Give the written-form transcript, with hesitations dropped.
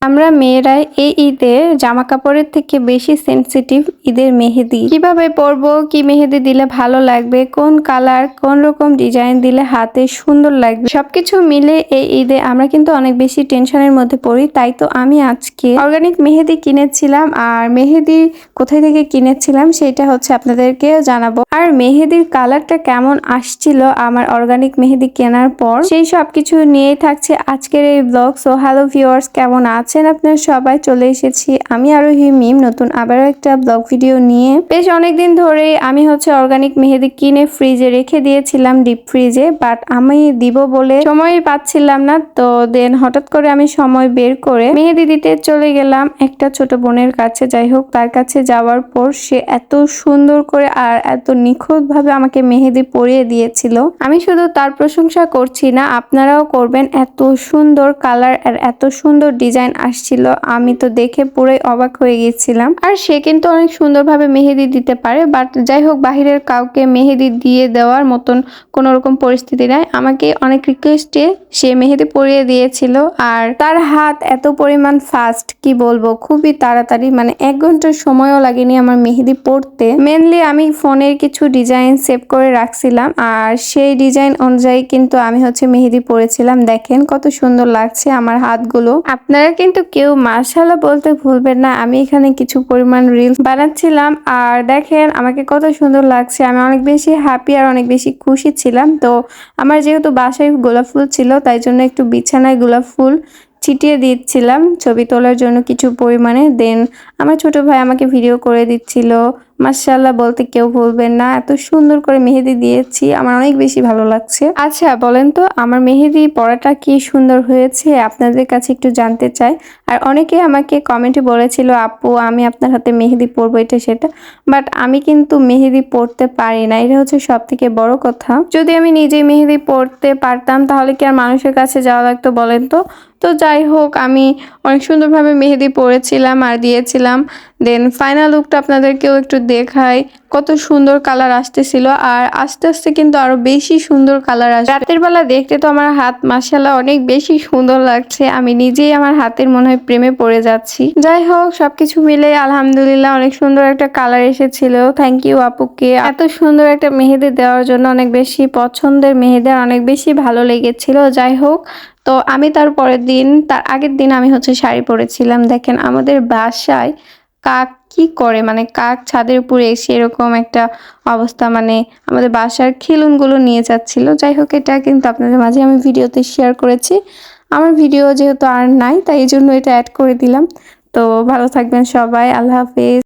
আমরা মেয়েরাই এই ঈদে জামা কাপড়ের থেকে বেশি সেনসিটিভ ঈদের মেহেদি কিভাবে পরবো, কি মেহেদি দিলে ভালো লাগবে, কোন কালার, কোন রকম ডিজাইন দিলে হাতে সুন্দর লাগবে, সবকিছু মিলে এই ঈদে আমরা কিন্তু অনেক বেশি টেনশনের মধ্যে পড়ি। তাই তো আমি আজকে অর্গানিক মেহেদি কিনেছিলাম, আর মেহেদি কোথায় থেকে কিনেছিলাম সেটা হচ্ছে আপনাদেরকে জানাবো। আর মেহেদির কালারটা কেমন আসছিল আমার অর্গানিক মেহেদি কেনার পর, সেই সবকিছু নিয়েই থাকছে আজকের এই ব্লগ। সো হ্যালো ভিউয়ার্স, কেমন আছেন আপনারা সবাই? চলে এসেছি আমি আরোহী মিম নতুন আবারও একটা ব্লগ ভিডিও নিয়ে। বেশ অনেকদিন ধরে আমি হচ্ছে অর্গানিক মেহেদি কিনে ফ্রিজে রেখে দিয়েছিলাম, ডিপ ফ্রিজে, বাট আমি দিব বলে সময় পাচ্ছিলাম না। তো দেন হঠাৎ করে আমি সময় বের করে মেহেদি দিতে চলে গেলাম একটা ছোট বোনের কাছে। যাই হোক, তার কাছে যাওয়ার পর সে এত সুন্দর করে আর এত নিখুঁত ভাবে আমাকে মেহেদি পরিয়ে দিয়েছিল। আমি শুধু তার প্রশংসা করছি না, আপনারাও করবেন। এত সুন্দর কালার আর এত সুন্দর ডিজাইন আসছিল, আমি তো দেখে পুরোই অবাক হয়ে গেছিলাম। আর সে কিন্তু অনেক সুন্দরভাবে মেহেদি দিতে পারে, বাট যাই হোক, বাহিরের কাউকে মেহেদি দিয়ে দেওয়ার মতন কোনো রকম পরিস্থিতি নাই। আমাকে অনেক রিকোয়েস্টে সে মেহেদি পরিয়ে দিয়েছিল, আর তার হাত এত পরিমাণ ফাস্ট, কি বলবো, খুবই তাড়াতাড়ি, মানে 1 ঘন্টার সময়ও লাগেনি আমার মেহেদি পড়তে। মেনলি আমি ফোনের কিছু ডিজাইন সেভ করে রাখছিলাম, আর সেই ডিজাইন অনুযায়ী কিন্তু আমি হচ্ছে মেহেদি পরেছিলাম। দেখেন কত সুন্দর লাগছে আমার হাতগুলো। আপনারা কিন্তু কেউ মাশাআল্লাহ বলতে ভুলবেন না। আমি এখানে কিছু পরিমাণ রিলস বানাচ্ছিলাম, আর দেখেন আমাকে কত সুন্দর লাগছে। আমি অনেক বেশি হ্যাপি আর অনেক বেশি খুশি ছিলাম। তো আমার যেহেতু বাসায় গোলাপ ফুল ছিল, তাই জন্য একটু বিছানায় গোলাপ ফুল ছিটিয়ে দিচ্ছিলাম ছবি তোলার জন্য কিছু পরিমাণে। দেন আমার ছোট ভাই আমাকে ভিডিও করে দিচ্ছিল। মাশাআল্লাহ বলতে কেউ ভুলবেন না, এত সুন্দর করে মেহেদি দিয়েছি, আমার অনেক বেশি ভালো লাগছে। আচ্ছা বলেন তো, আমার মেহেদি পরাটা কি সুন্দর হয়েছে? আপনাদের কাছে একটু জানতে চাই। আর অনেকে আমাকে কমেন্টে বলেছিল, আপু আমি আপনার হাতে মেহেদি পরবো, এটা সেটা, বাট আমি কিন্তু মেহেদি পরতে পারি না। এটা হচ্ছে সব থেকে বড় কথা। যদি আমি নিজে মেহেদি পরতে পারতাম তাহলে কি আর মানুষের কাছে যাওয়া লাগতো বলেন তো? তো যাই হোক, আমি অনেক সুন্দরভাবে মেহেদি পরেছিলাম আর দিয়েছিলাম। দেন ফাইনাল লুকটা আপনাদেরকেও একটু দেখাই, কত সুন্দর কালার আসতেছিল। আর আস্তে আস্তে কিন্তু আরো বেশি সুন্দর কালার আসবে। রাতের বেলা দেখতে তো আমার হাত মাশাআল্লাহ অনেক বেশি সুন্দর লাগছে, আমি নিজেই আমার হাতের মনে হয় প্রেমে পড়ে যাচ্ছি। যাই হোক, সবকিছু মিলে আলহামদুলিল্লাহ অনেক সুন্দর একটা কালার এসেছিল। থ্যাংক ইউ আপুকে এত সুন্দর একটা মেহেদি দেওয়ার জন্য। অনেক বেশি পছন্দের মেহেদি, অনেক বেশি ভালো লেগেছিল। যাই হোক, তো আমি তার পরের দিন, তার আগের দিন আমি হচ্ছে শাড়ি পরেছিলাম। দেখেন আমাদের বাসায় কাক কি করে, মানে কাক ছাদের উপরে এসে এরকম একটা অবস্থা, মানে আমাদের বাসার খিলুনগুলো নিয়ে যাচ্ছিল। যাই হোক, এটা কিন্তু আপনাদের মাঝে আমি ভিডিওতে শেয়ার করেছি। আমার ভিডিও যেহেতু আর নাই, তাই এই জন্য এটা অ্যাড করে দিলাম। তো ভালো থাকবেন সবাই, আল্লাহ হাফেজ।